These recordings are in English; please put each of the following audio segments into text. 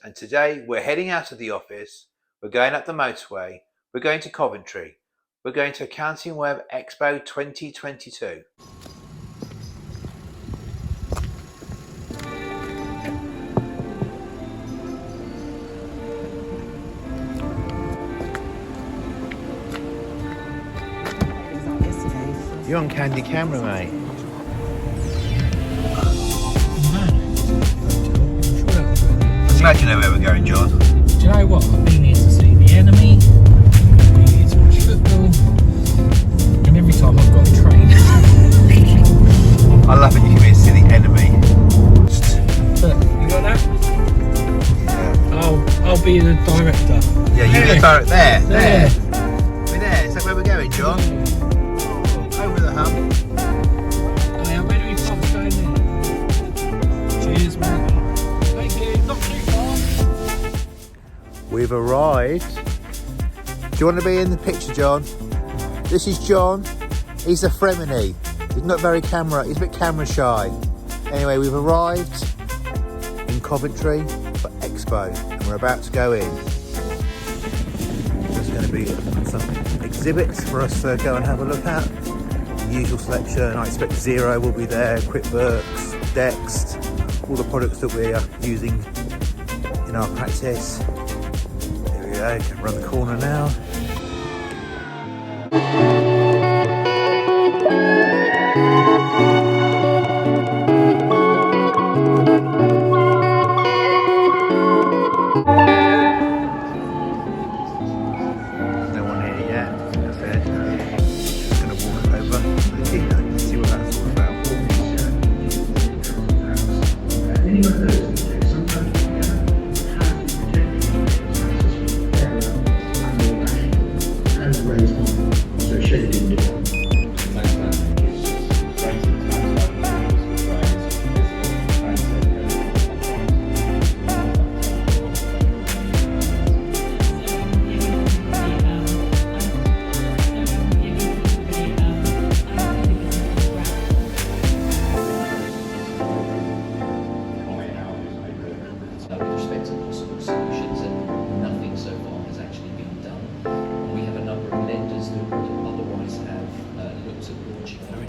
and today we're heading out of the office, we're going up the motorway, we're going to Coventry, we're going to Accountingweb Expo 2022. You're on candy camera, mate. Imagine where we're going, John. Do you know what? I've been here to see the enemy, I've been here to watch football, and every time I've got a train. I love it, you can be see the enemy. You got that? Yeah. I'll be the director. Yeah, you're the director. There. There. We're there. Is that where we're going, John? Oh, over the hump. Oh yeah, where do we stop going there? Cheers, man. Thank you. Not too far. We've arrived. Do you want to be in the picture, John? This is John. He's a Fremini. He's not very he's a bit camera shy. Anyway, we've arrived in Coventry for Expo and we're about to go in. There's going to be some exhibits for us to go and have a look at. The usual selection. I expect Xero will be there, QuickBooks, Dext, all the products that we are using in our practice. Here we go, can run the corner now. No one here yet, as I said. Just going to walk over to the keynote and see what that's all about.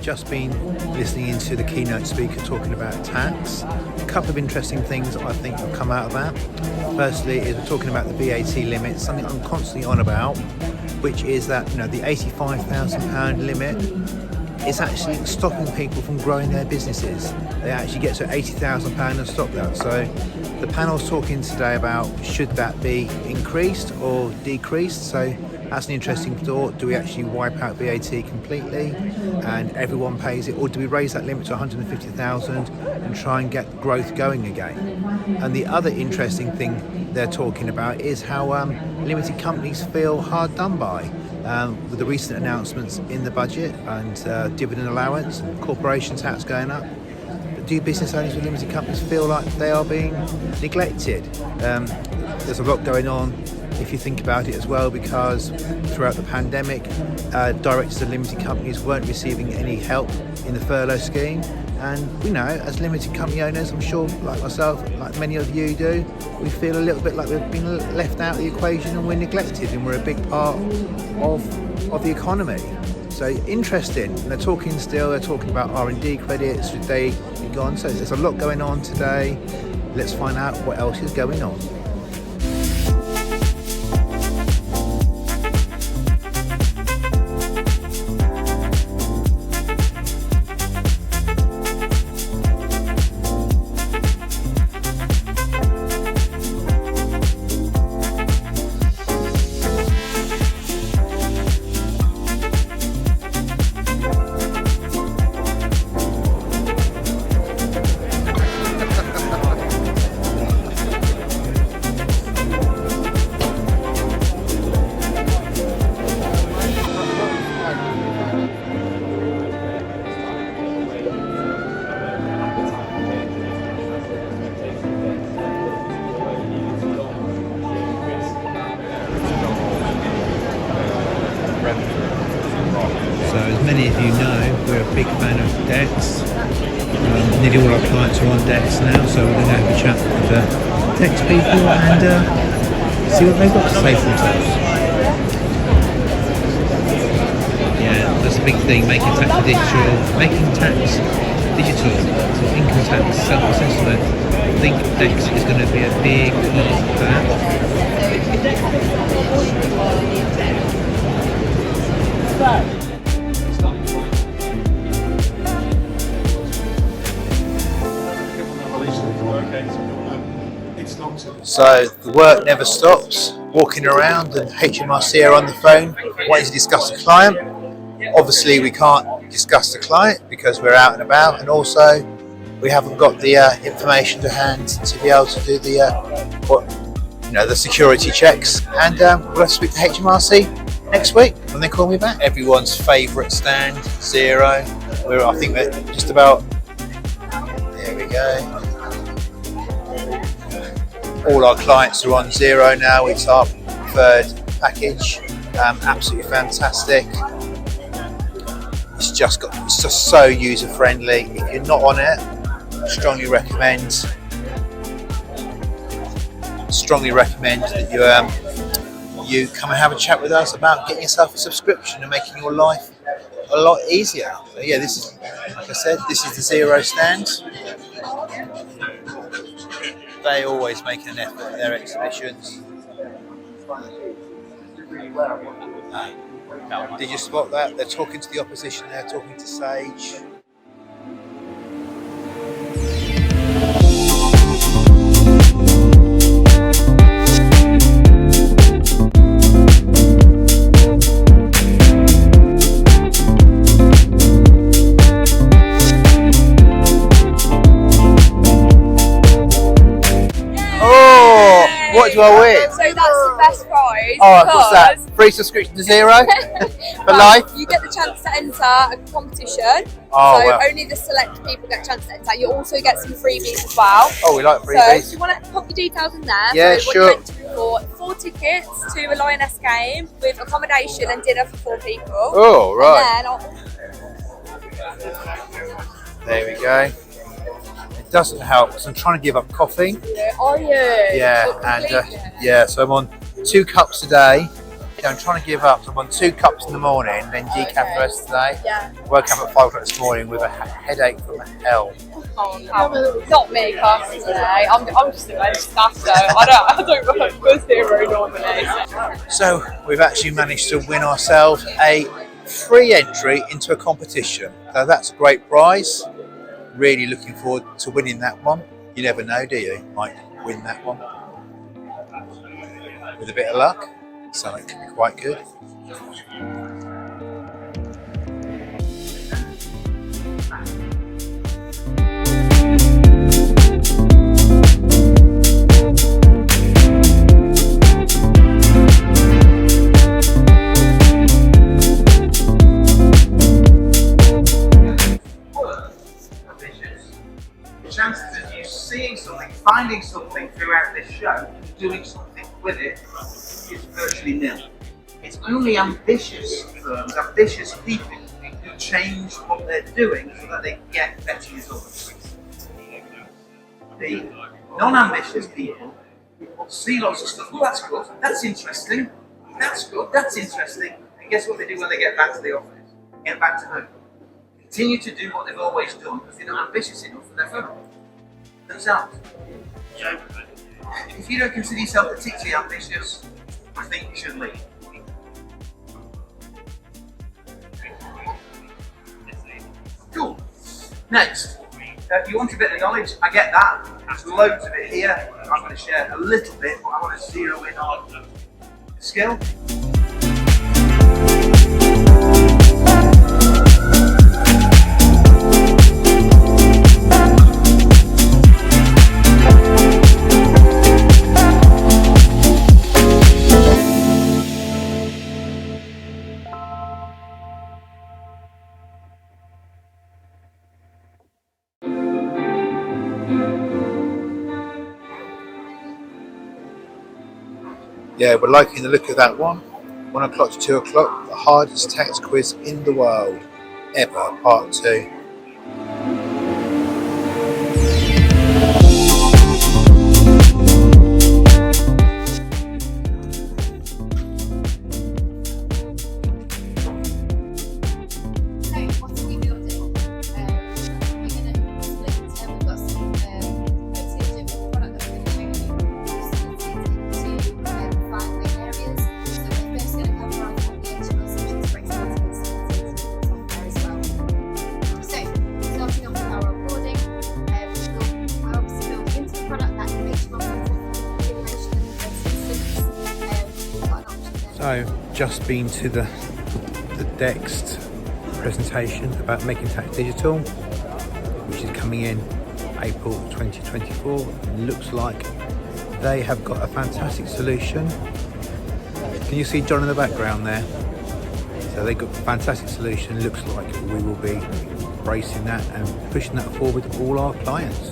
Just been listening into the keynote speaker talking about tax. A couple of interesting things I think have come out of that. Firstly is we're talking about the VAT limit, something I'm constantly on about, which is that the £85,000 limit is actually stopping people from growing their businesses. They actually get to £80,000 and stop that. So the panel's talking today about should that be increased or decreased. So that's an interesting thought. Do we actually wipe out VAT completely and everyone pays it, or do we raise that limit to 150,000 and try and get growth going again? And the other interesting thing they're talking about is how limited companies feel hard done by with the recent announcements in the budget and dividend allowance and corporation tax going up. But do business owners with limited companies feel like they are being neglected? There's a lot going on if you think about it as well, because throughout the pandemic, directors of limited companies weren't receiving any help in the furlough scheme. And as limited company owners, I'm sure like myself, like many of you do, we feel a little bit like we've been left out of the equation and we're neglected, and we're a big part of the economy. So interesting. They're talking about R&D credits, should they be gone? So there's a lot going on today. Let's find out what else is going on. So as many of you know, we're a big fan of Dex. Nearly all our clients are on Dex now, so we're going to have a chat with tax people and see what they've got to say for themselves. Yeah, that's a big thing, making tax digital, so income tax, self-assessment. I think X is going to be a big part of that. So the work never stops, walking around, and HMRC are on the phone wanting to discuss a client. Obviously we can't discuss the client because we're out and about, and also we haven't got the information to hand to be able to do the security checks, and we'll have to speak to HMRC next week when they call me back. Everyone's favourite stand, Xero. I think we're just about, there we go. All our clients are on Xero now. It's our preferred package. Absolutely fantastic. It's just so user friendly. If you're not on it, strongly recommend that you come and have a chat with us about getting yourself a subscription and making your life a lot easier. So yeah, this is, like I said, this is the Xero stand. They always make an effort at their exhibitions. Did you spot that? They're talking to the opposition, they're talking to Sage. What do I win? So that's the best prize. Oh, what's that? Free subscription to Xero for life? You get the chance to enter a competition. Oh, so wow. only the select people get a chance to enter. You also get some freebies as well. Oh, we like So freebies. do you want to pop your details in there? Yeah, so sure. What you for 4 tickets to a Lioness game with accommodation and dinner for 4 people. Oh, right. And then There we go. It doesn't help because I'm trying to give up coffee. are you? Yeah, and so I'm on 2 cups a day. Yeah, I'm trying to give up. So I'm on 2 cups in the morning, then decaf the rest of the day. Yeah. Woke up at 5 o'clock this morning with a headache from hell. Oh, not me personally. I'm just a bench staff though. I don't work for Xero normally. So we've actually managed to win ourselves a free entry into a competition. So that's a great prize. Really looking forward to winning that one. You never know, do you? Might win that one. With a bit of luck, so it could be quite good. Chances of you seeing something, finding something throughout this show, and doing something with it is virtually nil. It's only ambitious firms, ambitious people who change what they're doing so that they get better results. The non-ambitious people will see lots of stuff. Oh, that's good. That's interesting. That's good. That's interesting. And guess what they do when they get back to the office? Get back to home. Continue to do what they've always done because they're not ambitious enough for their firm themselves. If you don't consider yourself particularly ambitious, I think you should leave. Cool. Next, you want a bit of knowledge? I get that. There's loads of it here. I'm going to share a little bit, but I want to zero in on skill. Yeah, we're liking the look of that one. 1 o'clock to 2 o'clock, the hardest tax quiz in the world ever, part 2. So, just been to the Dext presentation about making tax digital, which is coming in April 2024. It looks like they have got a fantastic solution. Can you see John in the background there? So they've got a fantastic solution. Looks like we will be embracing that and pushing that forward with all our clients.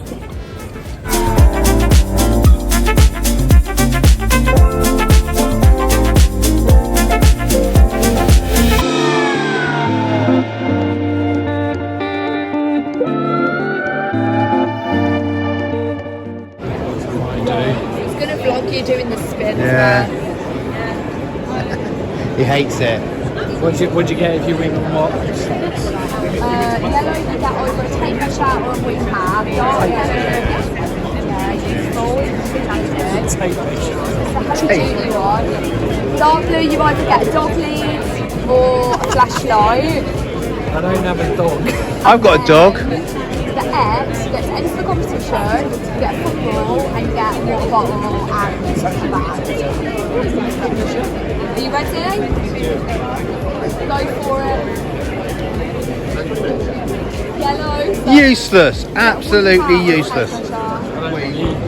You're doing the spin. Yeah. He hates it. What'd you get if you win on what? Yellow, you get either a tape measure or a wing pad. Tape measure. It's the heavy duty one. Dark blue, you either get a dog lead or a flashlight. I don't have a dog. I've got a dog. The X, you get to enter the competition, you get a football and you get a water bottle and a bag. Are you ready? Go for it. Yellow. Useless, absolutely useless.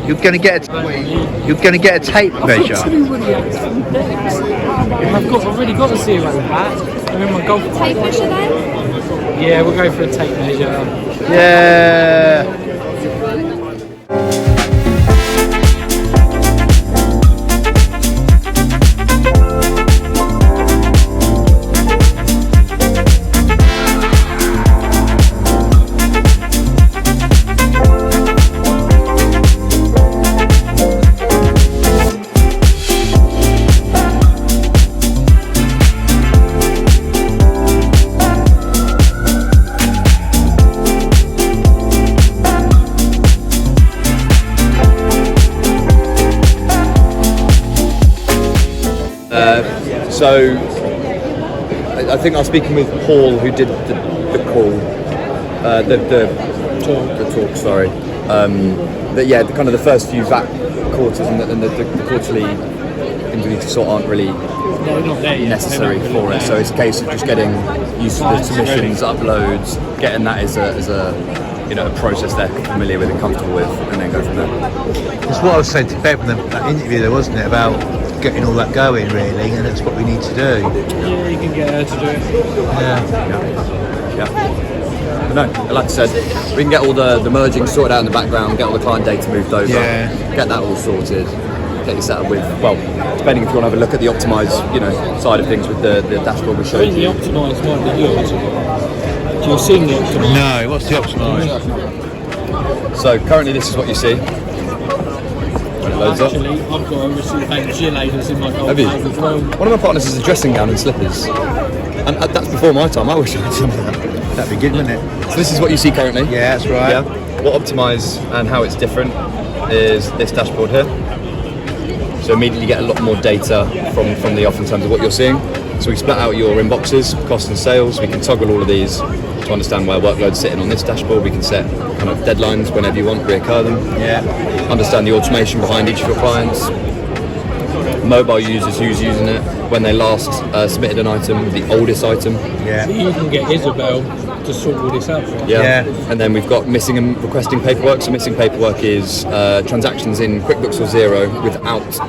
You're gonna get a tape measure. I've already got a 0 hat. I'm in my golf. Tape measure then? Yeah, we'll go for a tape measure. Yeah. So I think I was speaking with Paul, who did the call, the talk. Sorry. But yeah, kind of the first few VAT quarters and the quarterly things we need to sort aren't really necessary for it. So it's a case of just getting used to the submissions, uploads, getting that as a process they're familiar with and comfortable with, and then go from there. That's what I was saying to Bev in that interview there, wasn't it, about getting all that going really, and that's what we need to do. Yeah, you can get her to do it. Yeah. But no, like I said, we can get all the merging sorted out in the background, get all the client data moved over, get that all sorted, get you set up with, well, depending if you want to have a look at the optimise, side of things with the dashboard we showed you. I think the optimise might be good. Do you see the optimise? No, what's the optimise? So currently this is what you see. When it loads Actually, I've got a receipt bank gelators in my golf Have you? bag as well. One of my partners is a dressing gown and slippers. And that's before my time, I wish I had done that. That'd be good, wouldn't it? So this is what you see currently. Yeah, that's right. Yeah. What Optimise and how it's different is this dashboard here. So immediately you get a lot more data from the off in terms of what you're seeing. So we split out your inboxes, cost and sales. We can toggle all of these to understand where workload's sitting on this dashboard. We can set kind of deadlines whenever you want, reoccur them. Yeah. Understand the automation behind each of your clients. Mobile users who's using it, when they last submitted an item, the oldest item. Yeah. So you can get Isabel to sort all this out for you. Yeah. And then we've got missing and requesting paperwork. So missing paperwork is transactions in QuickBooks or Xero without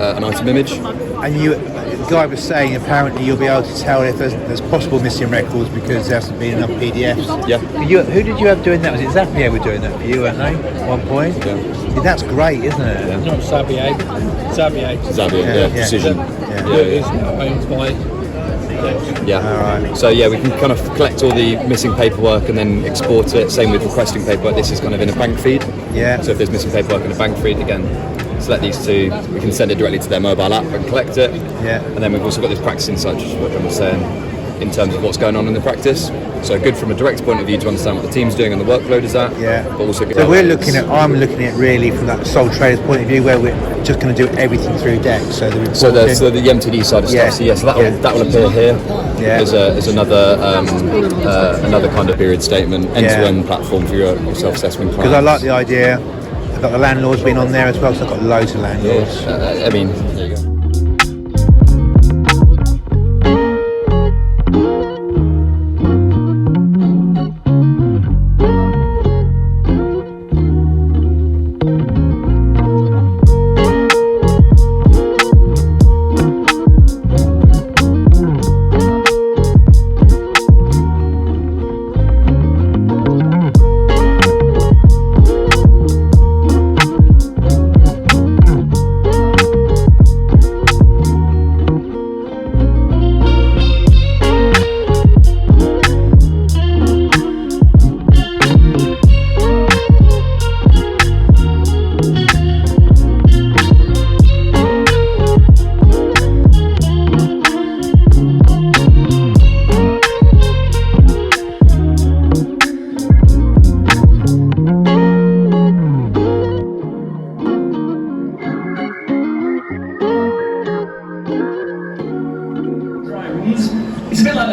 an item image. And the guy was saying apparently you'll be able to tell if there's possible missing records because there hasn't been enough PDFs. Yeah. Who did you have doing that? Was it Zapier were doing that for you, weren't they? At one point? Yeah. That's great, isn't it? Yeah. Not Zapier. Zapier, Precision. Yeah. It's owned by. Yeah. All right. So yeah, we can kind of collect all the missing paperwork and then export it. Same with requesting paperwork. This is kind of in a bank feed. Yeah. So if there's missing paperwork in a bank feed, again, select these two. We can send it directly to their mobile app and collect it. Yeah. And then we've also got this practice insight, which is what John was saying, in terms of what's going on in the practice. So good from a direct point of view to understand what the team's doing and the workload is at. Yeah. But also good. So I'm looking at really from that sole trader's point of view, where we're just going to do everything through Dex. So the MTD side of Yeah. stuff. So yes, that will appear here. Yeah. As another kind of period statement, end-to-end platform for your self-assessment clients. Because I like the idea. I've got the landlords being on there as well, so I've got loads of landlords. Yeah. There you go.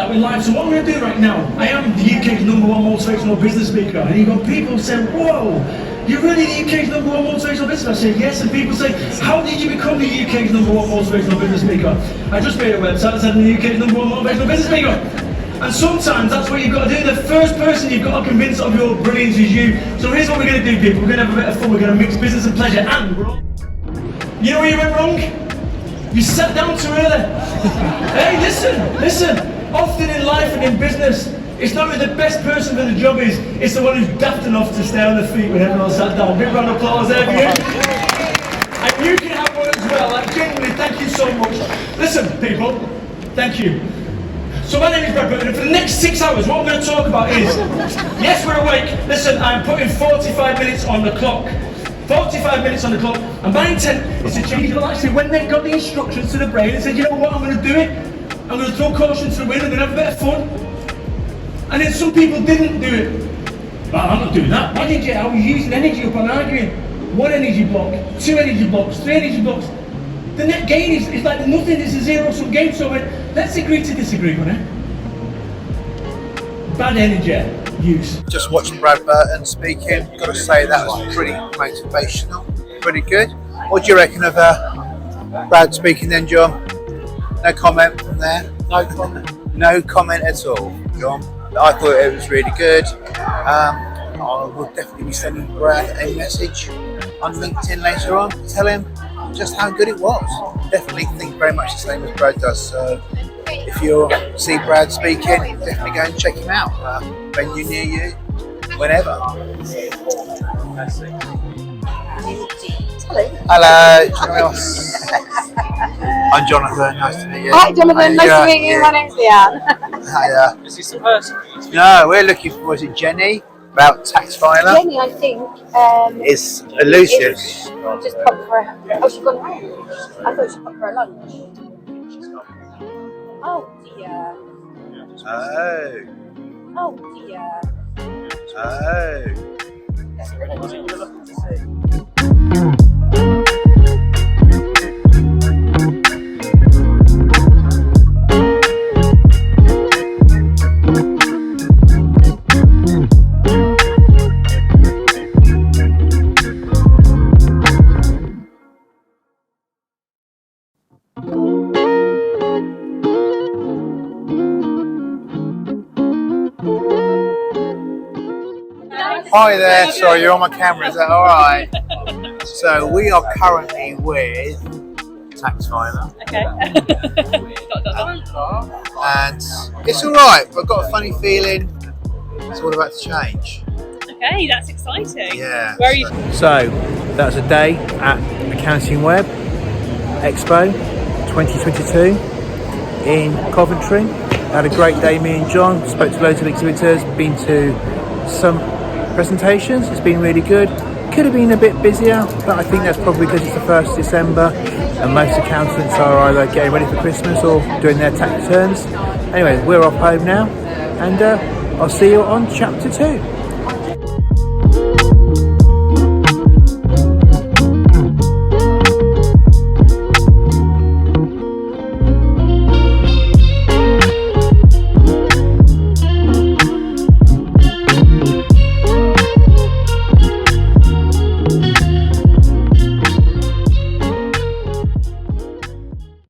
that with life. So what I'm going to do right now, I am the UK's #1 motivational business speaker. And you've got people saying, whoa, you're really the UK's #1 motivational business? I say yes, and people say, how did you become the UK's #1 motivational business speaker? I just made a website that said I'm the UK's #1 motivational business speaker. And sometimes that's what you've got to do. The first person you've got to convince of your brilliance is you. So here's what we're going to do, people. We're going to have a bit of fun. We're going to mix business and pleasure. And you know where you went wrong? You sat down too early. Hey, listen. Often in life and in business, it's not who the best person for the job is, it's the one who's daft enough to stay on their feet when everyone else sat down. Big round of applause there for you. And you can have one as well. Like, genuinely, thank you so much. Listen, people, thank you. So my name is Brad Burton, and for the next 6 hours, what I'm going to talk about is, yes, we're awake. Listen, I'm putting 45 minutes on the clock. 45 minutes on the clock, and my intent is to change your life. See, when they got the instructions to the brain and said, you know what, I'm going to do it. I'm going to throw caution to the wind, I'm going to have a bit of fun. And then some people didn't do it. Well, I'm not doing that. Why did you? I was using energy up on arguing. 1 energy block, 2 energy blocks, 3 energy blocks. The net gain is like nothing, it's a zero-sum game. So let's agree to disagree, honey. Bad energy use. Just watched Brad Burton speaking. Got to say that was pretty motivational, pretty good. What do you reckon of Brad speaking then, John? No comment from there? No comment. No comment at all, John. I thought it was really good. I will definitely be sending Brad a message on LinkedIn later on to tell him just how good it was. Definitely think very much the same as Brad does. So if you see Brad speaking, definitely go and check him out. Venue near you, whenever. Hello, Jonathan. I'm Jonathan, nice to meet you. Hi Jonathan, nice to meet you. My name's Leanne. Hiya. Is this the person? No, we're looking for, was it Jenny? About tax filer? Jenny, I think. It's elusive. Just popped for she's gone home. I thought she popped for a lunch. Oh dear. Oh dear. Hi there, sorry, you're on my camera, is that alright? So we are currently with tax filer. Okay. And it's alright, but I've got a funny feeling it's all about to change. Okay, that's exciting. Yeah. Where are you? So that was a day at Accountingweb Expo 2022 in Coventry. Had a great day, me and John. Spoke to loads of exhibitors, been to some presentations. It's been really good. Could have been a bit busier, but I think that's probably because it's the 1st December and most accountants are either getting ready for Christmas or doing their tax returns. Anyway, we're off home now, and I'll see you on chapter 2.